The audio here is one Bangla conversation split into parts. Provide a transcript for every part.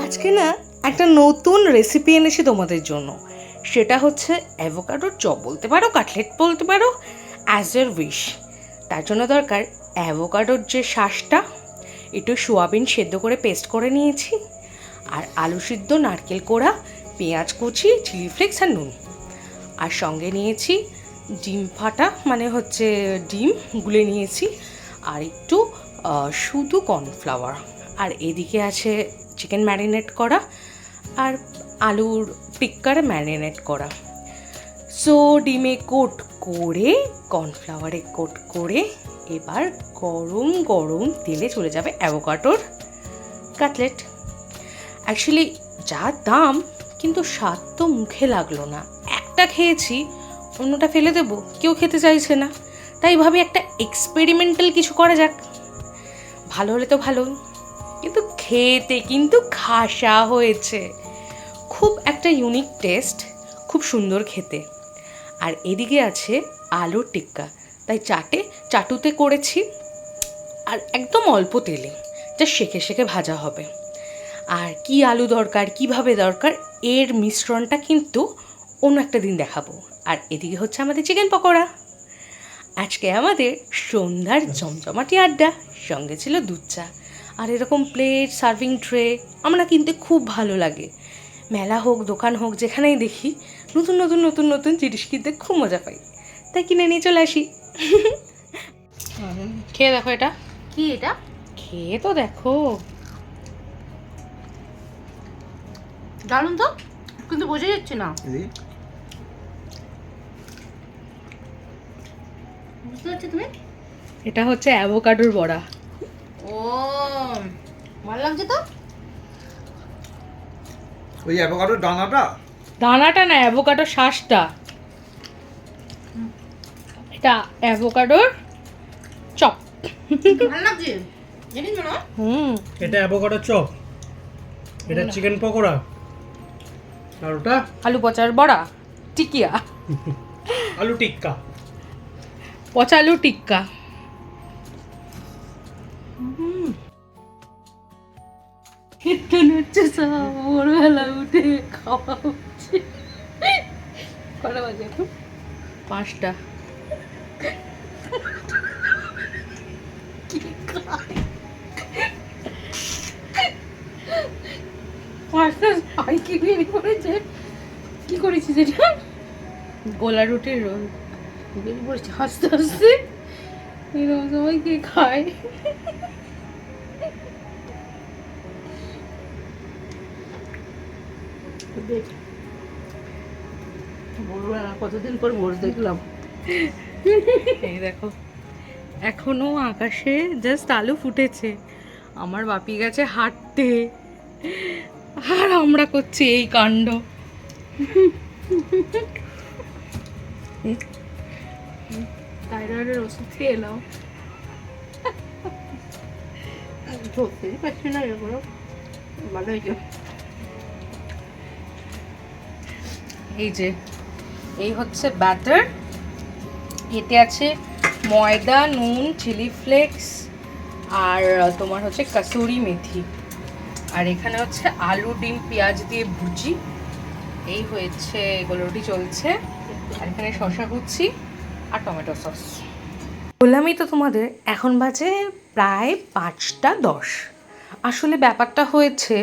আজকে না একটা নতুন রেসিপি এনেছি তোমাদের জন্য। সেটা হচ্ছে অ্যাভোকাডোর চপ বলতে পারো, কাটলেট বলতে পারো, অ্যাজ এর উইশ। তার জন্য দরকার অ্যাভোকাডোর যে শাঁসটা, একটু সোয়াবিন সেদ্ধ করে পেস্ট করে নিয়েছি, আর আলু সিদ্ধ, নারকেল কোড়া, পেঁয়াজ কুচি, চিলি ফ্লেক্স আর নুন। আর সঙ্গে নিয়েছি ডিম ফাটা, মানে হচ্ছে ডিম গুলে নিয়েছি, আর একটু শুধু কর্নফ্লাওয়ার। আর এদিকে আছে চিকেন ম্যারিনেট করা আর আলুর টিক্কারে ম্যারিনেট করা। সো ডিমে কোট করে, কর্নফ্লাওয়ারে কোট করে, এবার গরম গরম তেলে চলে যাবে অ্যাভোকাডোর কাটলেট। অ্যাকচুয়ালি যা দাম, কিন্তু স্বাদ তো মুখে লাগলো না। একটা খেয়েছি, অন্যটা ফেলে দেবো, কেউ খেতে চাইছে না। তাই ভাবি একটা এক্সপেরিমেন্টাল কিছু করা যাক। ভালো হলে তো ভালো, কিন্তু খেতে কিন্তু খাসা হয়েছে। খুব একটা ইউনিক টেস্ট, খুব সুন্দর খেতে। আর এদিকে আছে আলুর টিক্কা, তাই চাটুতে করেছি, আর একদম অল্প তেলে, যা সেঁকে সেঁকে ভাজা হবে। আর কি আলু দরকার, কিভাবে দরকার, এর মিশ্রণটা কিন্তু অন্য একটা দিন দেখাবো। আর এদিকে হচ্ছে আমাদের চিকেন পকোড়া। আজকে আমাদের সন্ধ্যার জমজমাটি আড্ডা, সঙ্গে ছিল দুধ চা। আর এরকম প্লেট, সার্ভিং ট্রে আমরা কিনতে খুব ভালো লাগে। মেলা হোক, দোকান হোক, যেখানেই দেখি নতুন নতুন নতুন নতুন জিনিস কিনতে খুব মজা পাই, তাই কিনে নিয়ে চলে আসি। খেয়ে দেখো, এটা কি এটা? খেয়ে তো দেখো। দারুণ তো, কিন্তু বোঝা যাচ্ছে না। বুঝতে পারছো তুমি? এটা হচ্ছে অ্যাভোকাডোর বড়া। ও, ভালো লাগছে তো। ওই অ্যাভোকাডোর দানাটা, দানাটা না, অ্যাভোকাডোর শাঁসটা। এটা অ্যাভোকাডোর চপ। ভালো লাগছে, জানিস না? এটা অ্যাভোকাডো চপ, এটা চিকেন পকোড়া, আর ওটা আলু পচার বড়া, টিকিয়া, আলু টিক্কা। পচা আলু টিক্কা। হচ্ছে ভোরবেলা উঠে খাওয়া হচ্ছে। কটা বাজে এখন? 5টা। কি করেছিস এটা? গোলা রুটির রোল বেরিয়ে পড়েছে হাসতে হাসতে। এরকম সময় কে খায়? কতদিন পর ভোর দেখলাম। এই দেখো, এখনো আকাশে জাস্ট আলু ফুটেছে। আমার বাপি গেছে হাঁটতে, আর আমরা করছি এই কাণ্ড। থাইরয়েডের ওষুধ খেয়ে এলাম। ধরতেই পারছি না এগুলো। ভালো হয়েছে। এই যে, এই হচ্ছে ব্যাটার। এতে আছে ময়দা, নুন, চিলি ফ্লেক্স, আর তোমার হচ্ছে কাসুরি মেথি। আর এখানে হচ্ছে আলু, ডিম, পেঁয়াজ দিয়ে ভুজি। এই হয়েছে, এগুলোটি চলছে। আর এখানে শসা কুচি আর টমেটো সস। বললামই তো তোমাদের, এখন বাজে প্রায় 5টা 10। আসলে ব্যাপারটা হয়েছে,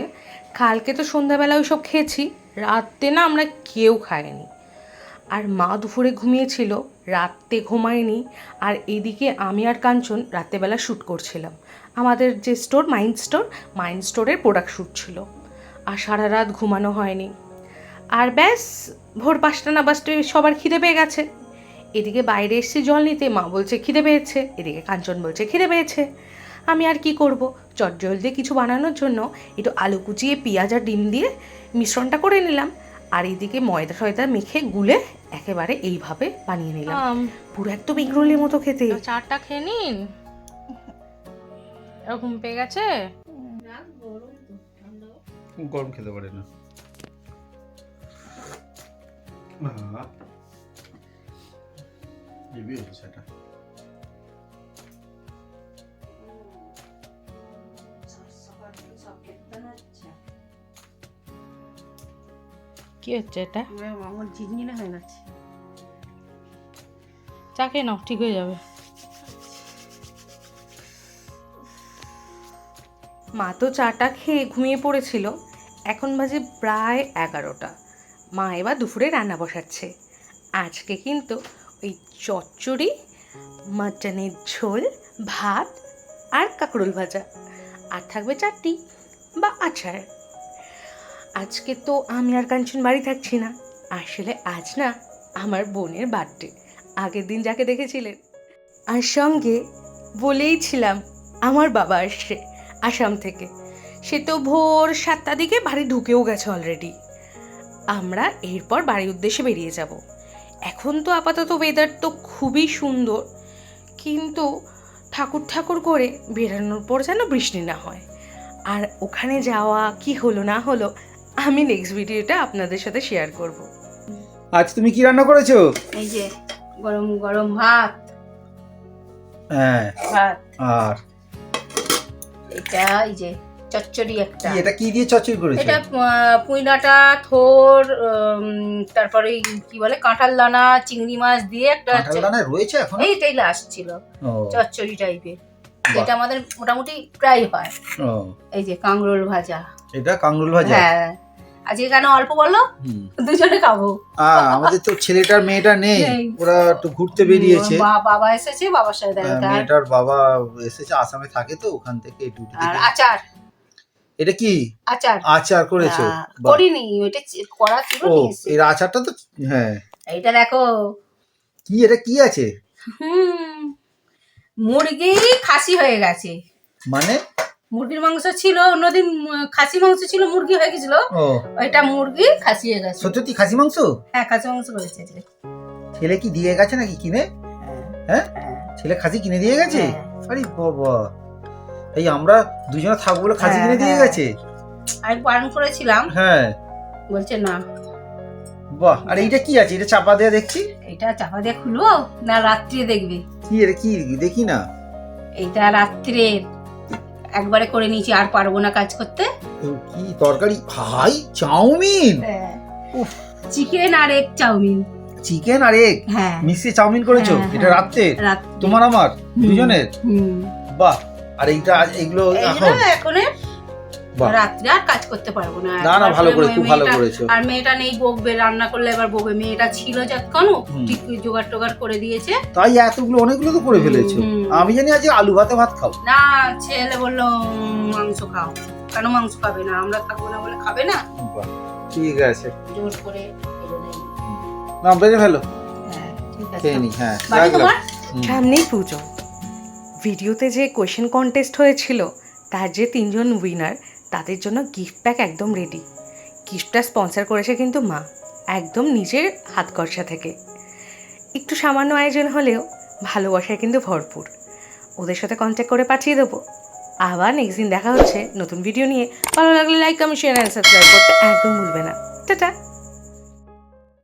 কালকে তো সন্ধ্যাবেলা ওইসব খেয়েছি, রাতে না আমরা কেউ খাইনি। আর মা দুপুরে ঘুমিয়েছিল, রাতে ঘুমায়নি। আর এদিকে আমি আর কাঞ্চন রাত্রেবেলা শ্যুট করছিলাম। আমাদের যে স্টোর, মাইন্ড স্টোরের প্রোডাক্ট শ্যুট ছিল। আর সারা রাত ঘুমানো হয়নি। আর ব্যাস, ভোর 5টা না বাজতে সবার খিদে পেয়ে গেছে। এদিকে বাইরে এসেছি জল নিতে, মা বলছে খিদে পেয়েছে, এদিকে কাঞ্চন বলছে খিদে পেয়েছে। আমি আর কি করব, চটজলদি কিছু বানানোর জন্য একটু আলু কুচিয়ে পেঁয়াজ আর ডিম দিয়ে মিশ্রণটা করে নিলাম। আর এইদিকে ময়দা টয়দা মেখে গুলে একেবারে এইভাবে বানিয়ে নিলাম, পুরো একদম এগরোলের মতো খেতে। চাটা খেয়ে নিন, এরকম পেয়ে গেছে। গরম খেতে পারে না। সেটা কি হচ্ছে এটা? আমার ঝিনঝিনে হয়ে গেছে। চা খেয়ে নাও, ঠিক হয়ে যাবে। মা তো চাটা খেয়ে ঘুমিয়ে পড়েছিল। এখন বাজে প্রায় 11টা। মা এবার দুপুরে রান্না বসাচ্ছে। আজকে কিন্তু ওই চচ্চড়ি, মাটনের ঝোল, ভাত আর কাঁকরোল ভাজা, আর থাকবে চাটনি বা আচার। আজকে তো আমি আর কাঞ্চন বাড়ি থাকছি না। আসলে আজ না আমার বোনের বার্থডে, আগের দিন যাকে দেখেছিলেন। আর সঙ্গে বলেইছিলাম আমার বাবা আসছে আসাম থেকে। সে তো ভোর 7টার দিকে বাড়ি ঢুকেও গেছে অলরেডি। আমরা এরপর বাড়ির উদ্দেশ্যে বেরিয়ে যাব। এখন তো আপাতত ওয়েদার তো খুবই সুন্দর, কিন্তু ঠাকুর ঠাকুর করে বেরানোর পর যেন বৃষ্টি না হয়। আর ওখানে যাওয়া কি হলো না হলো আমি নেক্সট ভিডিওটা আপনাদের সাথে শেয়ার করব। আজ তুমি কি রান্না করেছো? এই যে গরম গরম ভাত, হ্যাঁ, ভাত আর এটা এই যে চচ্চড়ি একটা। এটা কি দিয়ে চচ্চড়ি করেছো? এটা পুইনাটা, থোর, তারপরে কি বলে কাঁঠাল দানা, চিংড়ি মাছ দিয়ে একটা কাঁঠাল দানা রয়েছে এখন? এইটাই লাস্ট ছিল ও, চচ্চড়ি টাইপের। বাহ। এটা আমাদের মোটামুটি প্রায় হয়। ও, এই যে কাঁকরোল ভাজা। এটা কাঁকরোল ভাজা? হ্যাঁ, আজকে কেন অল্প বলো, হুম। দুজনে খাবো। আমাদের তো ছেলেটার মেয়েটা নেই, নেই। ওরা একটু ঘুরতে বেরিয়েছে। বাবা এসেছে, বাবার সাথে দেখা। মেয়েটার বাবা এসেছে, আসামে থাকে তো, ওখান থেকে ডিউটি আর থেকে। আচার, এটা কি আচার আচার করেছো? বাহ। করিনি, ওইটা করা ছিল ও, নিয়ে এসেছি। এর আচারটা তো, হ্যাঁ। এইটা দেখো, কি এটা কি আছে? মুরগি খাসি হয়ে গেছে। মানে মুরগির মাংস ছিল অন্যদিন, খাসি মাংস ছিল, মুরগি হয়ে গেছিল। ও, ওইটা মুরগি খাসি হয়ে গেছে। সত্যি খাসি মাংস? হ্যাঁ, খাসি মাংস করেছে আজকে। ছেলে কি দিয়ে গেছে নাকি কিনে? হ্যাঁ, ছেলে খাসি কিনে দিয়ে গেছে? আরে বাবা, এই আমরা দুজনে থাকবো বলে খাসি কিনে দিয়ে গেছে? আমি বারণ করেছিলাম, হ্যাঁ, বলছে না। বাহ। আর এইটা কি আছে? এটা চাপা দেয়া দেখছি। এটা চাপা দিয়ে খুলবো না রাত্রে দেখবে? কি এটা কি দেখি না। এইটা রাত্রে একবারে করে নিয়েছি, আর পারবো না কাজ করতে। কি তরকারি? হাই, চাউমিন। উফ, চিকেন আর এগ চাউমিন। চিকেন আর এগ হ্যাঁ, মিশিয়ে চাউমিন করেছো? হ্যাঁ, এটা রাত্রে রাত্রে। তোমার আমার দুজনের? হুম। বাহ। আর এইটা এগুলো এখন? এখন বাহ। রাত্রে আর কাজ করতে পারবো না। না না, ভালো করে, খুব ভালো করেছো। আর মেয়েটা নেই, বকবে, রান্না করলে এবার বকবে। মেয়েটা ছিল যতক্ষণ ঠিক জোগাড় টোগাড় করে দিয়েছে। তাই এতগুলো অনেকগুলো তো করে ফেলেছো। আমি জানি আজ আলু ভাতে ভাত খাও। না, ছেলে বললো মাংস খাও। কেন মাংস খাবে না? আমরা থাকবো না বলে খাবে না? বাহ, ঠিক আছে। জোর করে এজন্যই। না, বেড়ে ফেলো, হ্যাঁ, ঠিক আছে। খেয়ে নি। হ্যাঁ, বাড়ি রাখলাম। তোমার? সামনেই পুজো। ভিডিওতে যে কোয়েশ্চেন কন্টেস্ট হয়েছিল তার যে 3জন উইনার, তাদের জন্য গিফট প্যাক একদম রেডি। গিফটটা স্পন্সর করেছে কিন্তু মা, একদম নিজের হাত খরচা থেকে। একটু সামান্য আয়োজন হলেও ভালোবাসায় কিন্তু ভরপুর। ওদের সাথে কন্ট্যাক্ট করে পাঠিয়ে দেবো। আবার নেক্সট দিন দেখা হচ্ছে নতুন ভিডিও নিয়ে। ভালো লাগলে like, comment, share and subscribe করতে একদম ভুলবে না। টাটা।